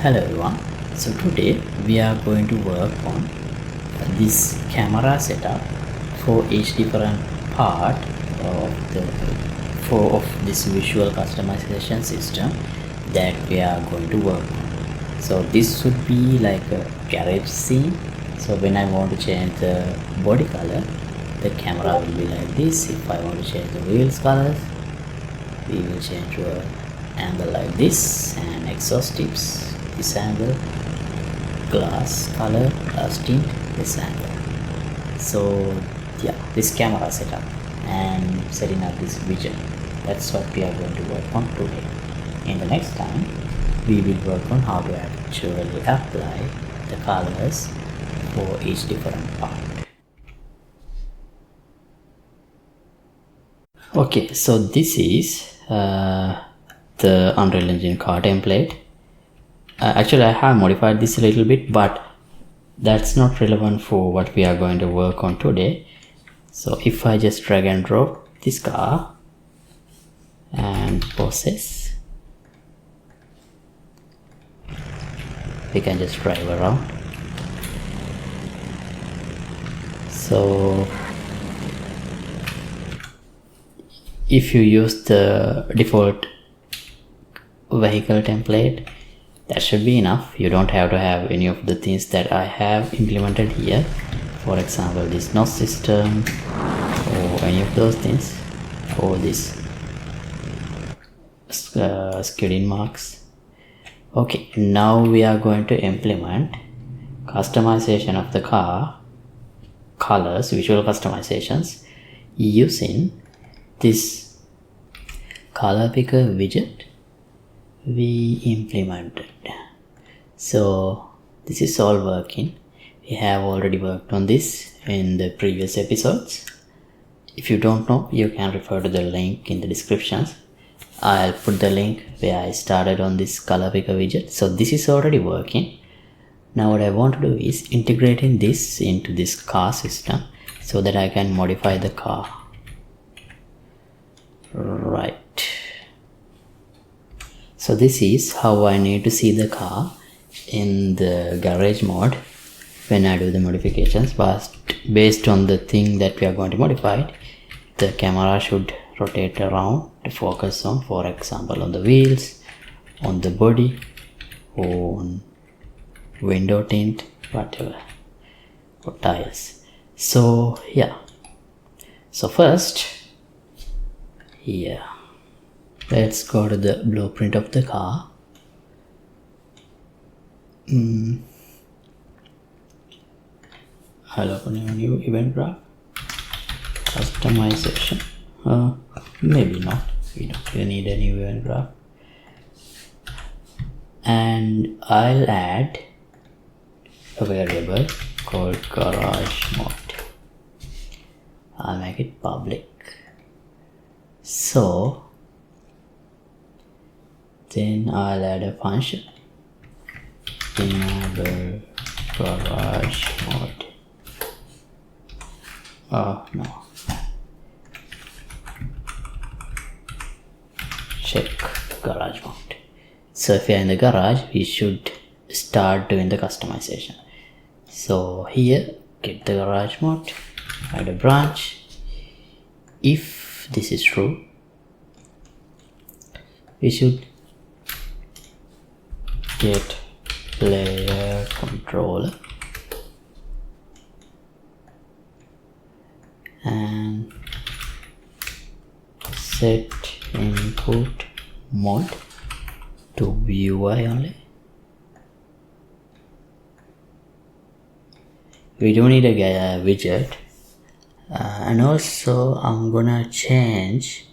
Hello everyone. So today we are going to work on this camera setup for each different part of this visual customization system that we are going to work on. So this should be like a garage scene. So when I want to change the body color, the camera will be like this. If I want to change the wheels colors, we will change to an angle like this, and exhaust tips this angle, glass color tint this angle. So yeah, this camera setup and setting up this widget, that's what we are going to work on today. In the next time we will work on how to actually apply the colors for each different part. Okay, so this is the Unreal Engine car template. Actually I have modified this a little bit, but that's not relevant for what we are going to work on today. So if I just drag and drop this car and process, we can just drive around. So if you use the default vehicle template, that should be enough. You don't have to have any of the things that I have implemented here. For example, this nose system or any of those things, or this skidding marks. Okay, now we are going to implement customization of the car colors, visual customizations, using this color picker widget we implemented. So this is all working. We have already worked on this in the previous episodes. If you don't know, you can refer to the link in the descriptions. I'll put the link where I started on this color picker widget. So this is already working. Now what I want to do is integrating this into this car system so that I can modify the car. Right. So this is how I need to see the car in the garage mode when I do the modifications. But based on the thing that we are going to modify, the camera should rotate around to focus on, for example, on the wheels, on the body, on window tint, whatever, or tires. So yeah, so first here, let's go to the blueprint of the car. I'll open a new event graph. Customization. Maybe not. We don't really need a new event graph. And I'll add a variable called garage mode. I'll make it public. So then I'll add a function, enable garage mode. Oh no, check garage mode. So if you're in the garage, we should start doing the customization. So here, get the garage mode, add a branch. If this is true, we should get player controller and set input mode to UI only. We don't need a widget, and also I'm gonna change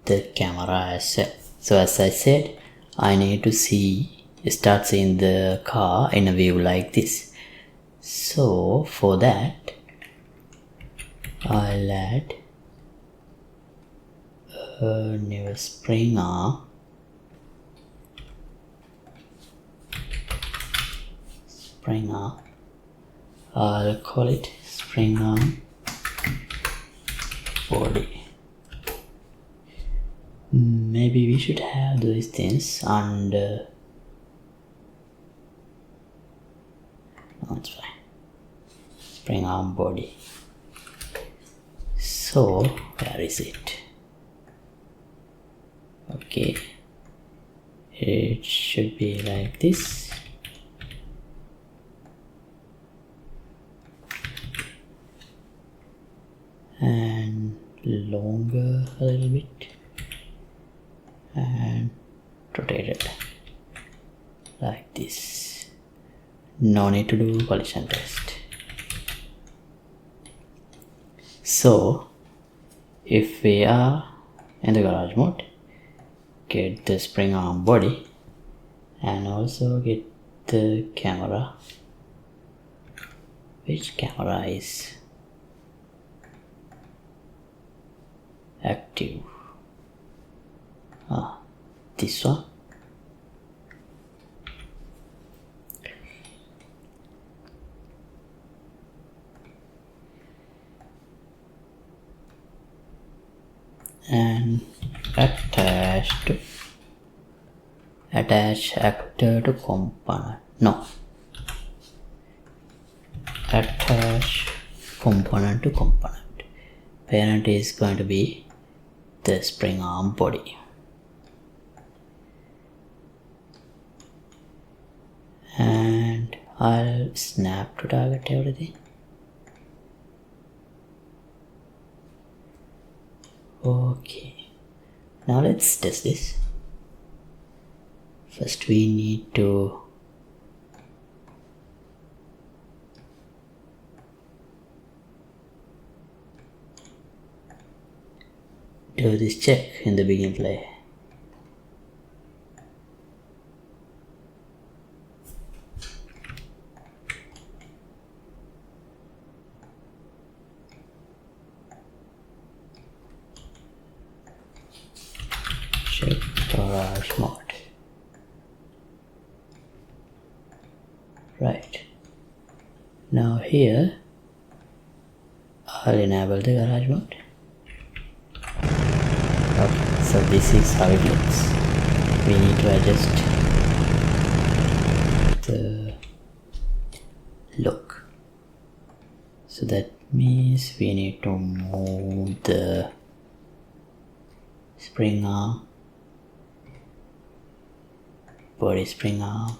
the camera asset. So as I said, I need to start seeing the car in a view like this. So for that, I'll add a new spring arm. I'll call it spring arm body. Maybe we should have these things under That's fine. Spring arm body. So where is it? Okay, it should be like this. And longer a little bit and rotate it like this. No need to do collision test. So if we are in the garage mode, get the spring arm body and also get the camera. Which camera is active? This one. And attach actor to component. No, attach component to component. Parent is going to be the spring arm body. And I'll snap to target everything. Okay, now let's test this. First we need to do this check in the begin play. Check garage mode. Right, now here I'll enable the garage mode. Okay, so this is how it looks. We need to adjust the look. So that means we need to move the spring arm, body spring arm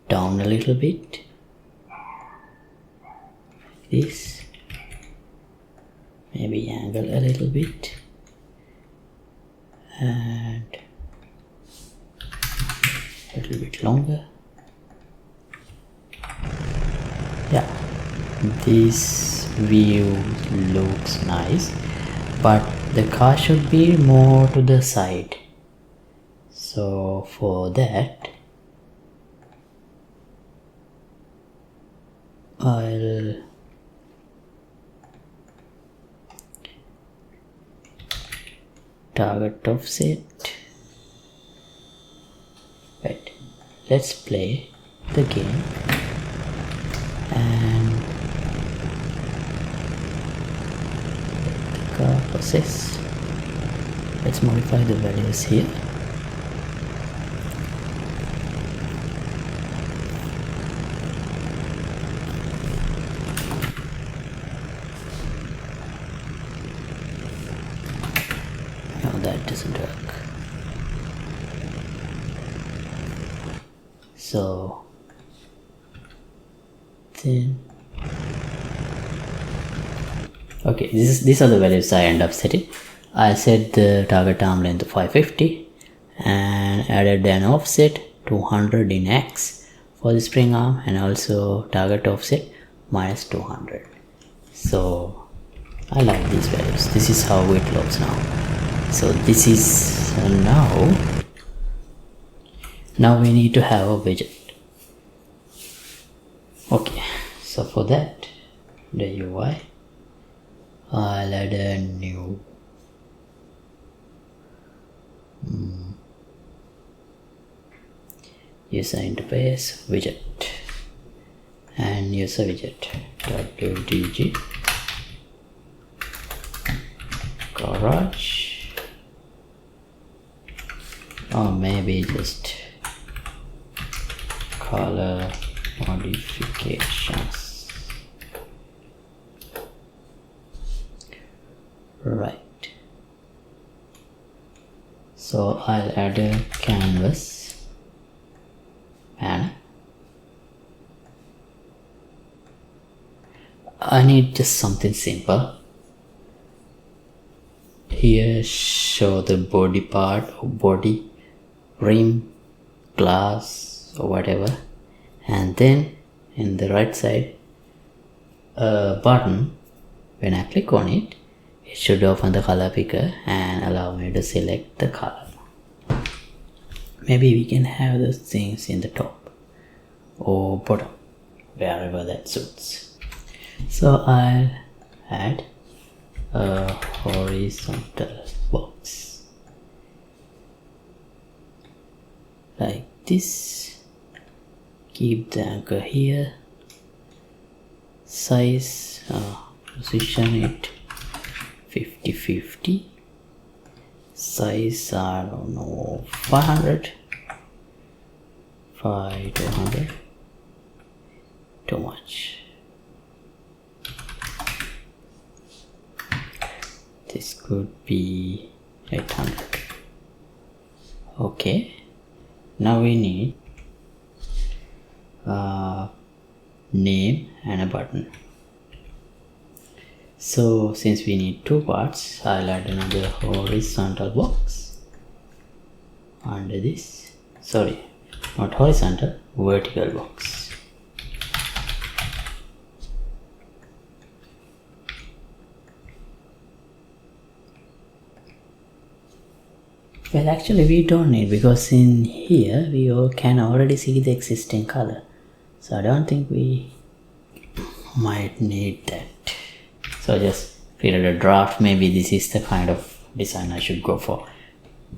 down a little bit. Like this. Maybe angle a little bit. And a little bit longer. Yeah, this view looks nice, but the car should be more to the side. So for that I'll target offset. Right, let's play the game and let the car process. Let's modify the values here. That doesn't work. So then okay, these are the values I end up setting. I set the target arm length to 550 and added an offset 200 in X for the spring arm and also target offset minus 200. So I like these values. This is how it looks now. So this is now we need to have a widget. Okay, so for that, the UI, I'll add a new user interface widget and user widget wdg garage. Or maybe just color modifications. Right. So I'll add a canvas panel. I need just something simple. Here show the body part, or body, rim, glass or whatever, and then in the right side a button. When I click on it, it should open the color picker and allow me to select the color. Maybe we can have those things in the top or bottom, wherever that suits. So I'll add a horizontal box like this. Keep the anchor here. Size, position it 50-50. Size, I don't know, 500. 5 to 100. Too much. This could be 800. Okay. Now we need name and a button. So since we need two parts, I'll add another horizontal box under this. Sorry, not horizontal, vertical box. Well, actually we don't need, because in here we can already see the existing color. So I don't think we might need that. So just create a draft. Maybe this is the kind of design I should go for.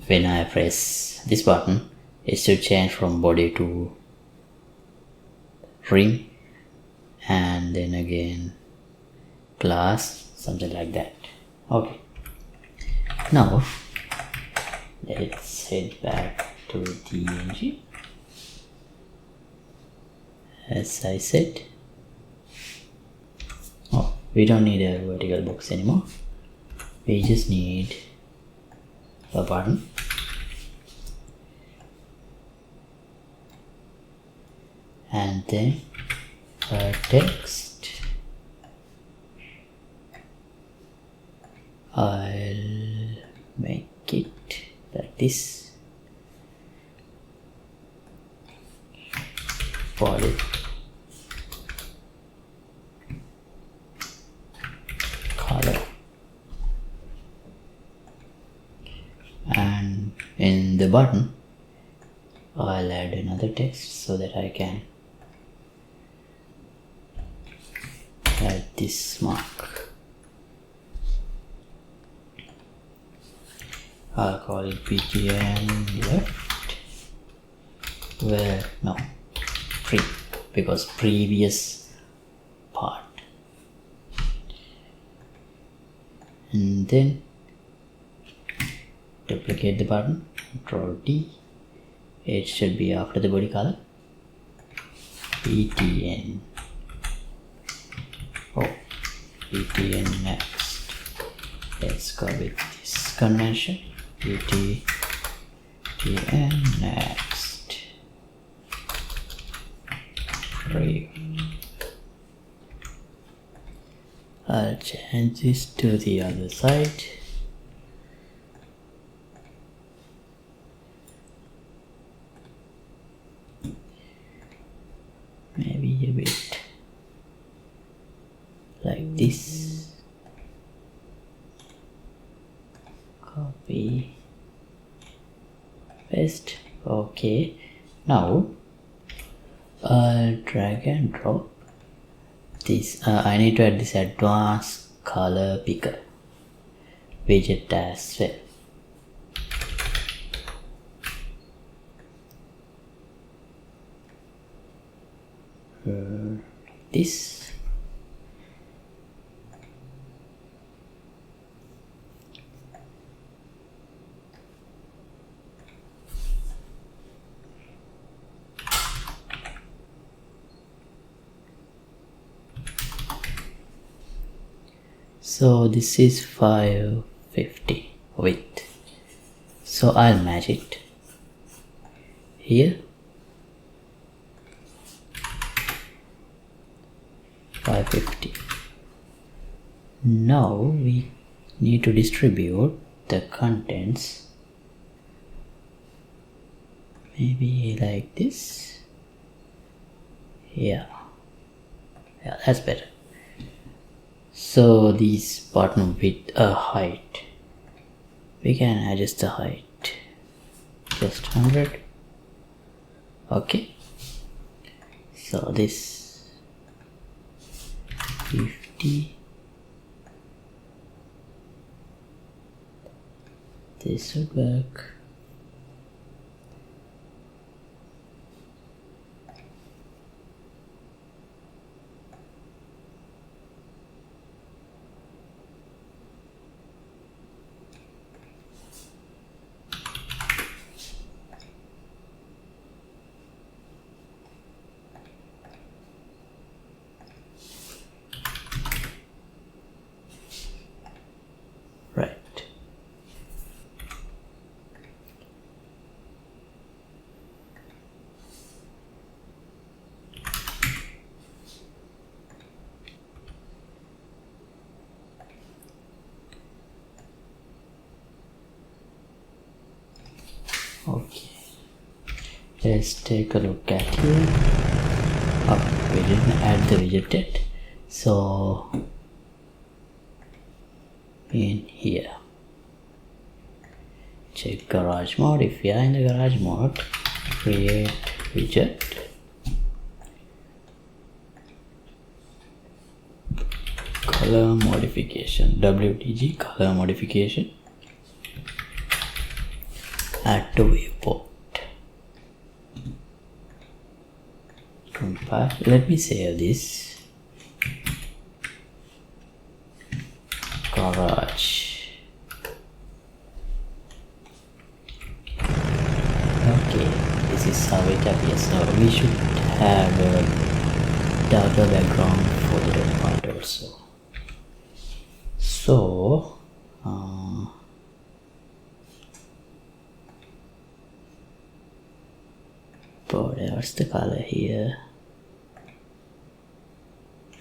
When I press this button, it should change from body to ring, and then again glass, something like that. Okay. Now let's head back to the engine. As I said, we don't need a vertical box anymore. We just need a button and then a text. I'll make it like this. Body color, and in the button I'll add another text so that I can add this mark. I'll call it begin left. Well, no, pre, because previous part. And then duplicate the button, Ctrl D. It should be after the body color. BTN. Oh, BTN next. Let's go with this convention. BTN next. Preview. I'll change this to the other side. Maybe a bit like this. Copy, paste. Okay, now I'll drag and drop this. I need to add this advanced color picker widget as well. This. So this is 550 width. So I'll match it here. 550. Now we need to distribute the contents maybe like this. Yeah, that's better. So this button with a height, we can adjust the height just 100. Okay, so this 50, this would work. Right. Okay, let's take a look at here. Oh, we didn't add the widget yet. So in here, check garage mode. If we are in the garage mode, create widget, color modification, WTG color modification, add to viewport, compile. Let me save this. Garage. Okay, this is how it appears. So we should have a darker background for the red part also. So what's the color here?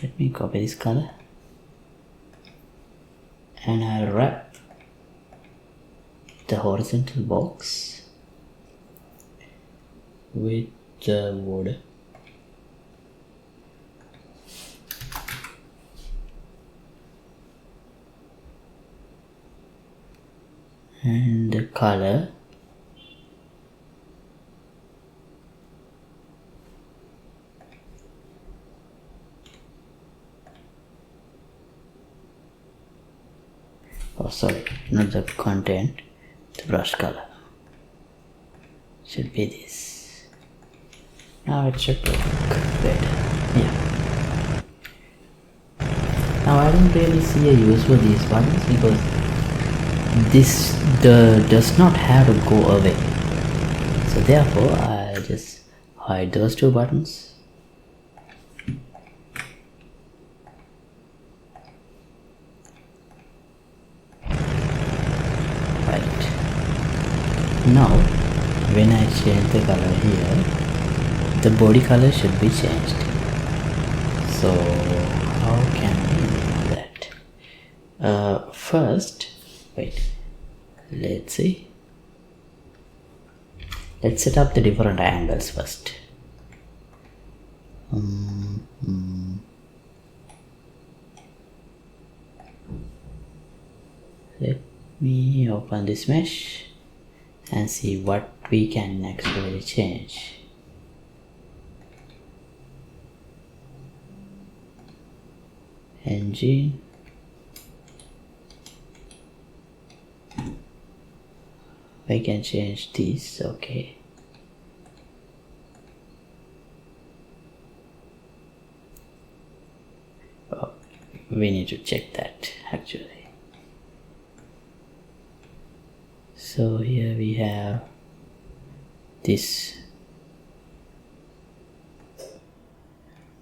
Let me copy this color and I'll wrap the horizontal box with the border. And the color sorry, not the content, the brush color should be this. Now it should look better. Yeah. Now I don't really see a use for these buttons because this does not have to go away. So therefore I just hide those two buttons. Now when I change the color here, the body color should be changed. So how can we do that? First, wait, let's see. Let's set up the different angles first. Let me open this mesh and see what we can actually change. Engine, we can change this. Okay, oh, we need to check that actually. So here we have this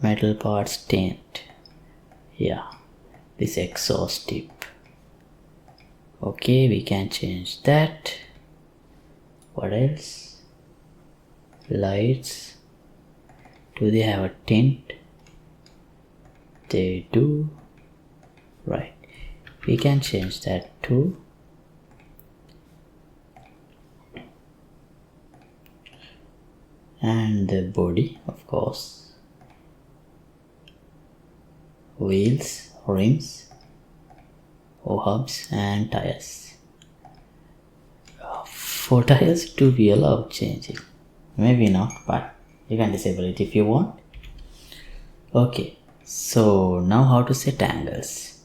metal parts tint. Yeah, this exhaust tip. Okay, we can change that. What else? Lights. Do they have a tint? They do. Right. We can change that too. And the body, of course. Wheels, rims, hubs, and tires. For tires, do we allow changing? Maybe not, but you can disable it if you want. Okay, so now how to set angles?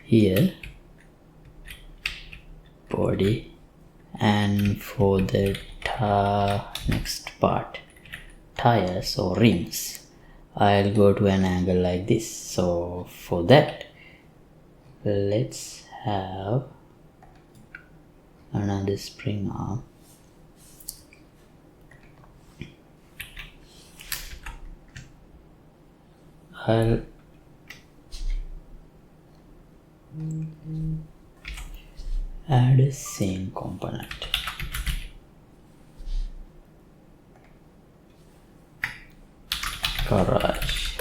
Here, body, and for the next part, tires or rims, I'll go to an angle like this. So for that, let's have another spring arm. I'll add a scene component. Garage.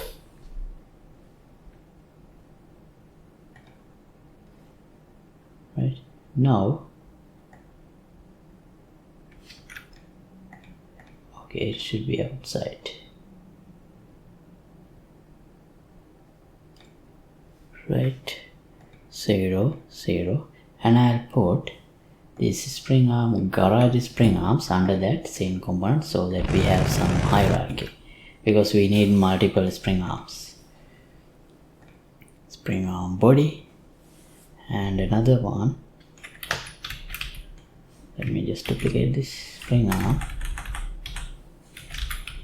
Right now, okay, it should be outside. Right, 0, 0, and I'll put this spring arm, garage spring arms under that same component so that we have some hierarchy, because we need multiple spring arms. Spring arm body, and another one. Let me just duplicate this spring arm.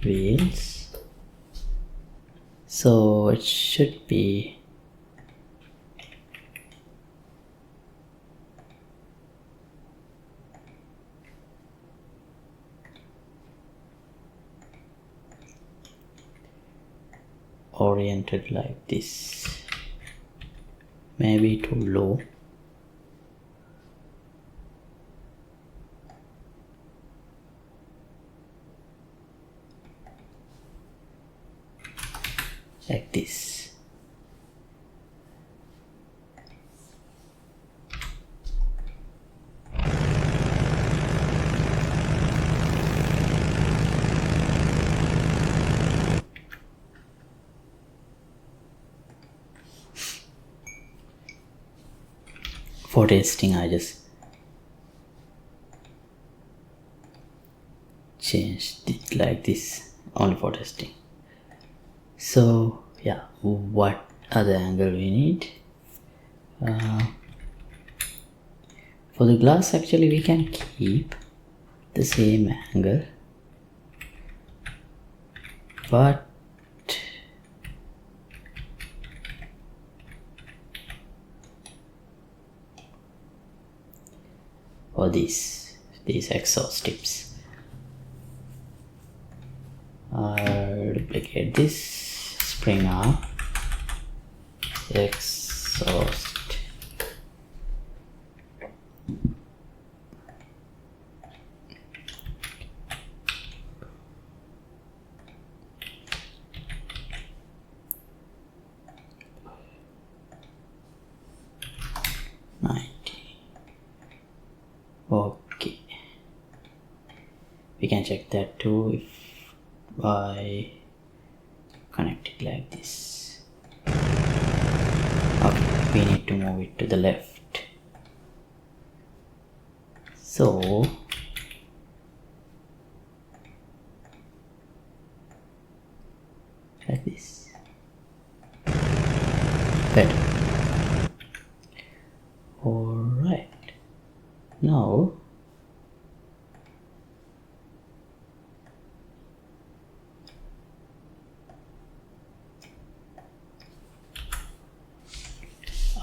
Wheels. So it should be oriented like this. Maybe too low. Like this. For testing, I just changed it like this, only for testing. So yeah, what other angle we need? For the glass, actually we can keep the same angle, but for these exhaust tips, I'll duplicate this spring arm, exhaust, okay. We can check that too if I connect it like this. Okay, we need to move it to the left. So like this. Better. Alright. Now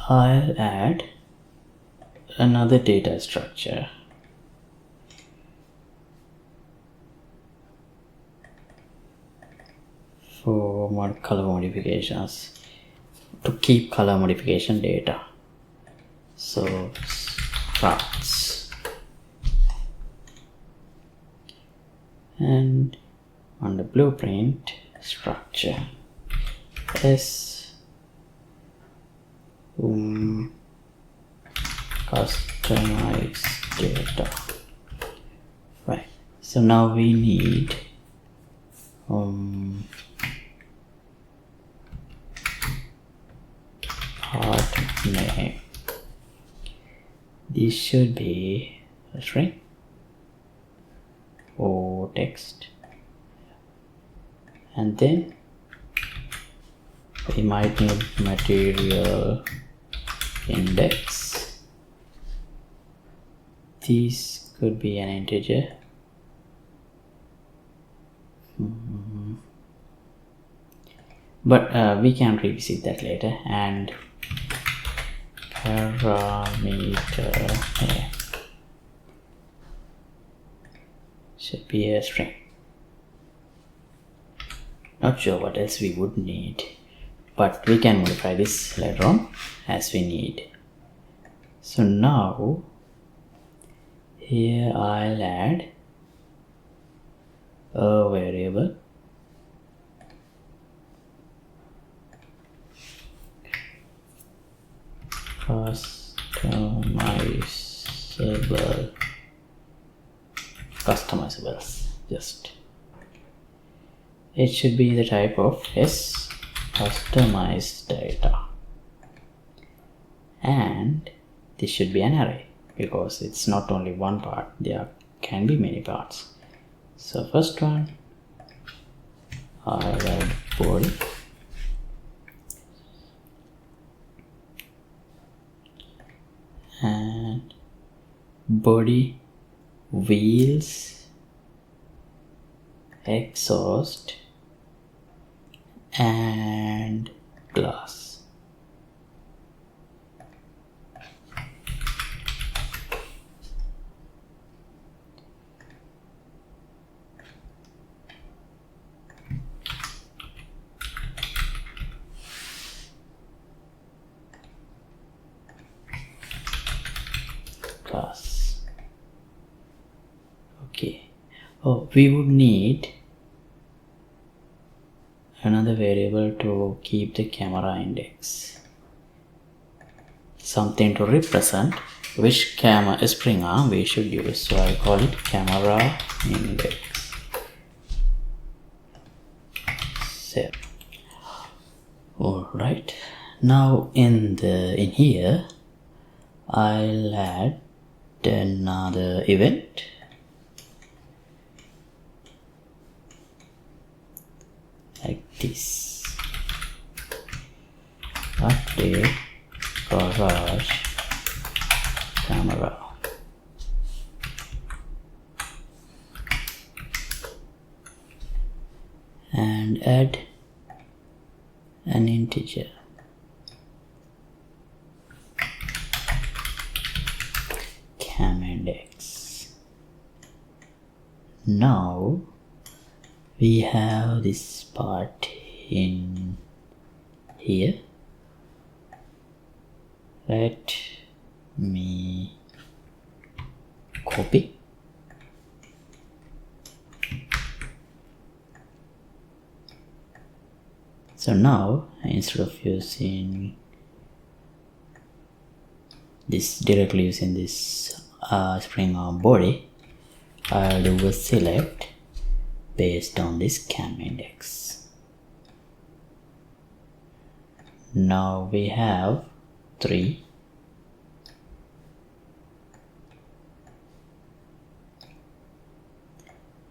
I'll add another data structure. for color modifications, to keep color modification data. So structs, and on the blueprint structure is customize data. Right, so now we need part name. This should be a string or text, and then we might need material index. This could be an integer. But we can revisit that later. And parameter name should be a string. Not sure what else we would need, but we can modify this later on as we need. So now here I'll add a variable customizables. Just it should be the type of customized data, and this should be an array because it's not only one part, there can be many parts. So first one, I'll add body, and body, wheels, exhaust, and glass. Class. Okay. Oh, we would need another variable to keep the camera index, something to represent which camera spring arm we should use. So I call it camera index. So alright, now in here I'll add another event like this: update garage camera, and add an integer. Cam index. Now we have this part in here. Let me copy. So now instead of using this directly using this spring arm body, I'll do a select based on this cam index. Now we have 3,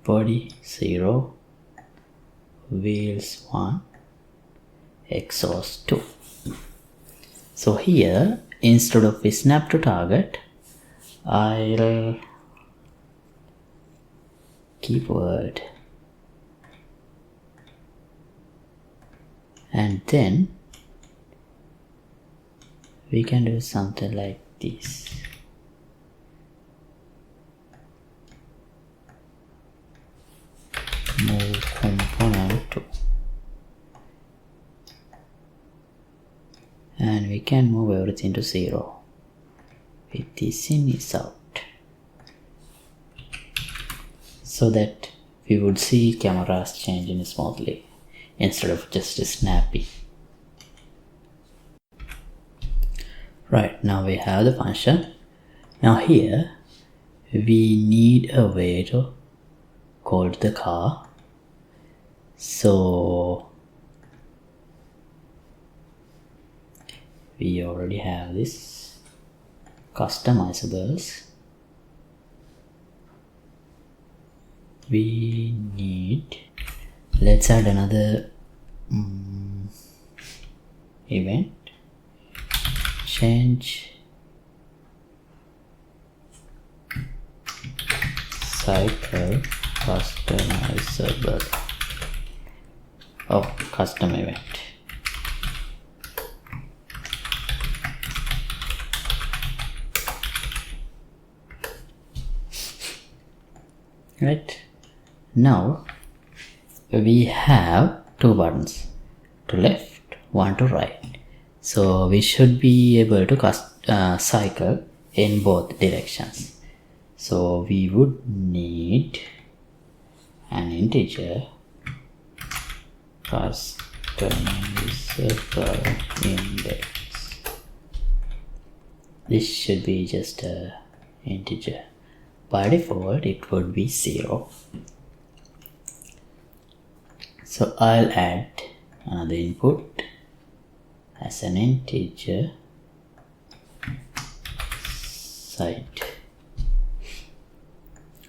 body 0, wheels 1, exhaust 2. So here instead of a snap to target, I'll keep word, and then we can do something like this. Move component to can move everything to 0 with this in is out, so that we would see cameras changing smoothly instead of just snappy. Right, now we have the function. Now here we need a way to code the car. So we already have this customizables. We need, let's add another event, change cycle customizable. Oh, custom event. Right, now we have two buttons, to left, one to right. So we should be able to cycle in both directions. So we would need an integer customizable index. This should be just a integer. By default it would be 0. So I'll add another input as an integer site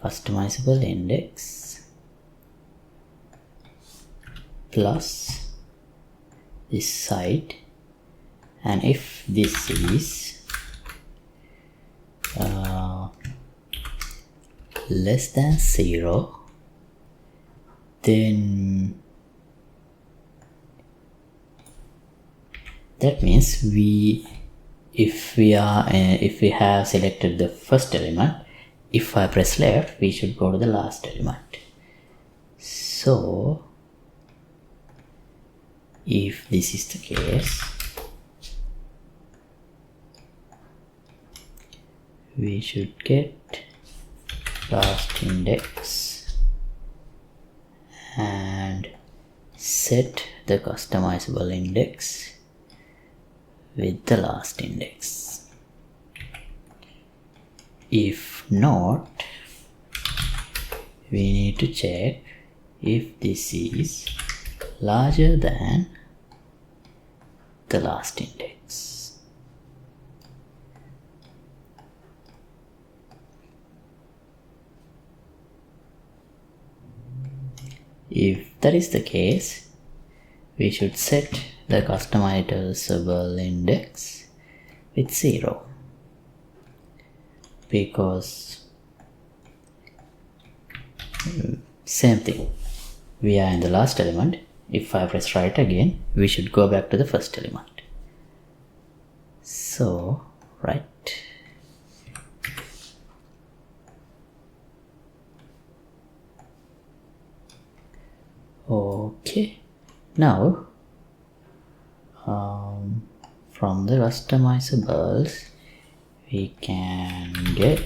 customizable index plus this site, and if this is less than 0, then that means if we have selected the first element, if I press left, we should go to the last element. So if this is the case, we should get last index and set the customizable index with the last index. If not, we need to check if this is larger than the last index. If that is the case, we should set the customizable index with 0, because same thing, we are in the last element. If I press right again, we should go back to the first element. So right, okay. Now from the customizables we can get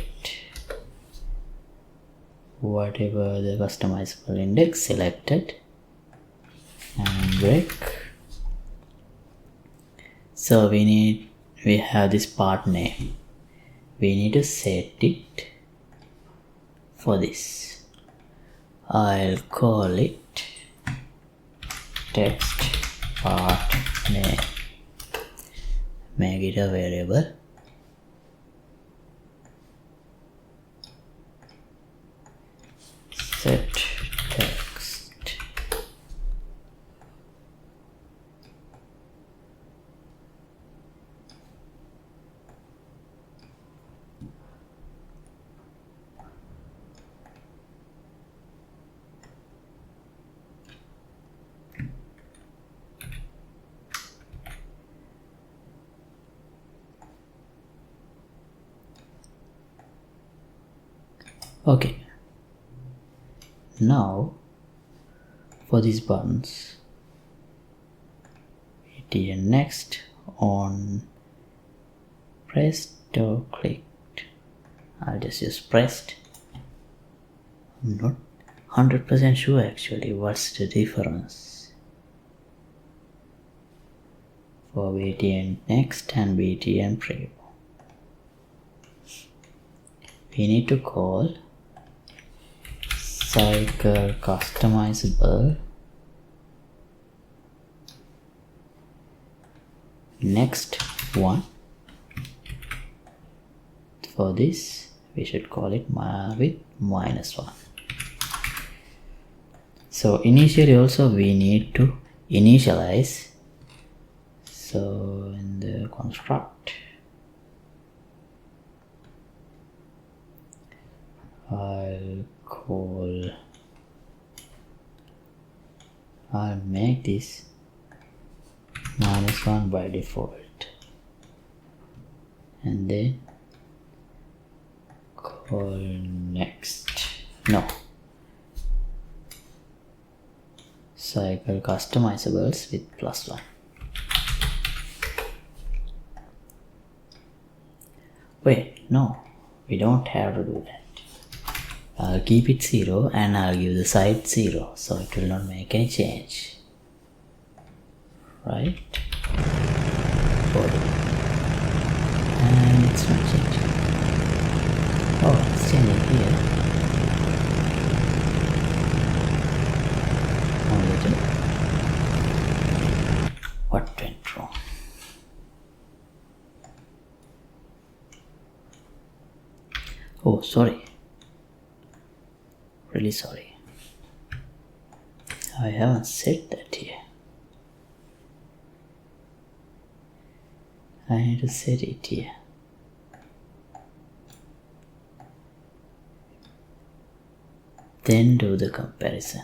whatever the customizable index selected and break. So we have this part name, we need to set it for this. I'll call it text part name, make it a variable. Set text. Okay. Now for these buttons, hit here next on Pressed or clicked? I'll just use pressed. I'm not 100% sure actually what's the difference for btn next and btn preview. We need to call cycle customizable next one. For this we should call it with -1. So initially also we need to initialize. So in the construct I'll make this -1 by default, and then call next, no, cycle customizables with +1. Wait, no, we don't have to do that. I'll keep it 0 and I'll give the side 0, so it will not make any change, right? Body, and it's not changing. Oh, it's changing here. Only two. What went wrong? Oh, sorry. Really sorry. I haven't set that here. I need to set it here. Then do the comparison.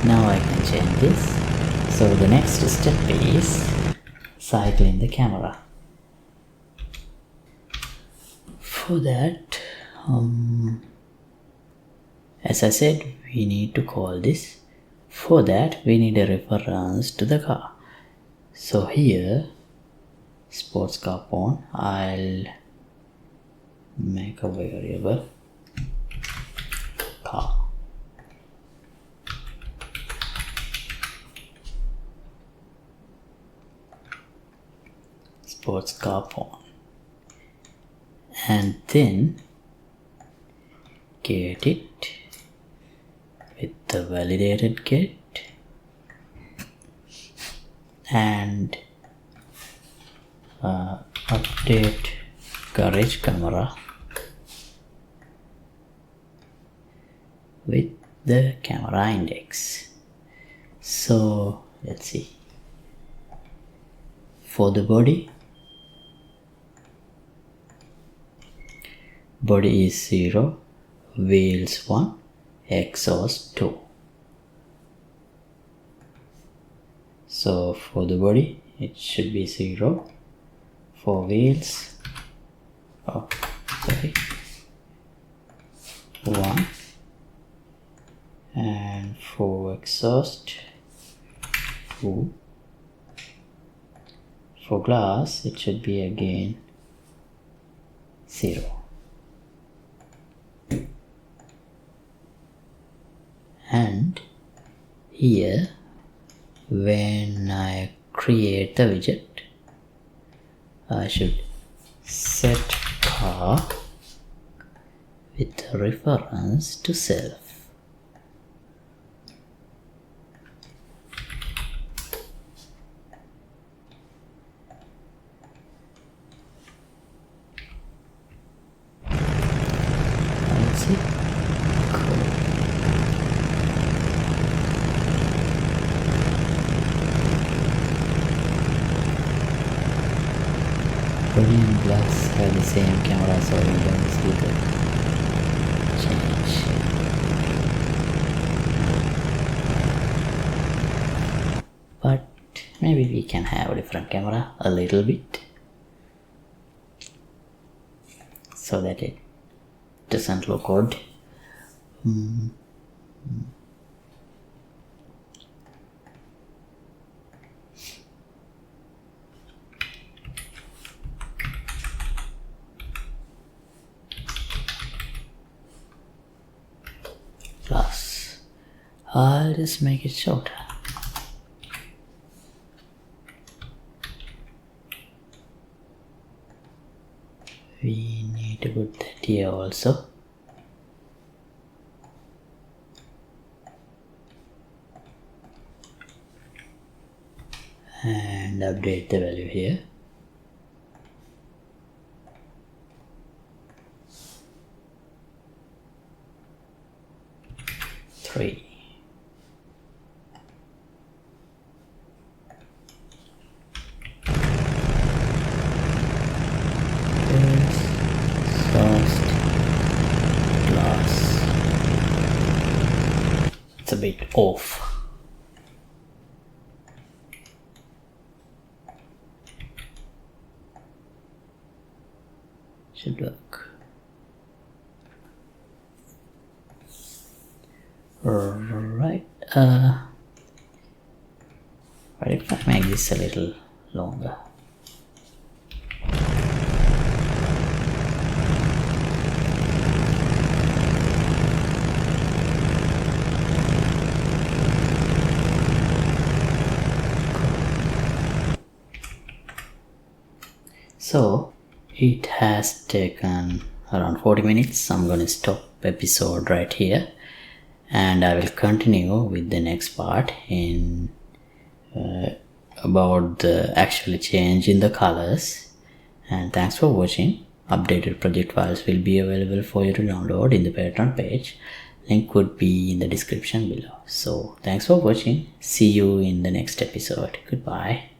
Now I can change this. So the next step is cycling the camera. For that, as I said, we need to call this. For that, we need a reference to the car. So here, sports car pawn, I'll make a variable car. Sports car pawn, and then get it with the validated get and update garage camera with the camera index. So let's see, for the body is 0, wheels 1, exhaust 2. So for the body it should be 0, for wheels 1, and for exhaust 2. For glass it should be again 0. And here, when I create the widget, I should set car with reference to self. Let's see. Body and glass have the same camera, so we don't see the change. But Maybe we can have a different camera a little bit so that it doesn't look odd. Plus, I'll just make it shorter. We need to put that here also. And update the value here. Three. First class. It's a bit off. Should work. Right. What if I make this a little longer? So it has taken around 40 minutes. I'm going to stop episode right here and I will continue with the next part in about the actually change in the colors. And thanks for watching. Updated project files will be available for you to download in the Patreon page. Link would be in the description below. So thanks for watching. See you in the next episode. Goodbye.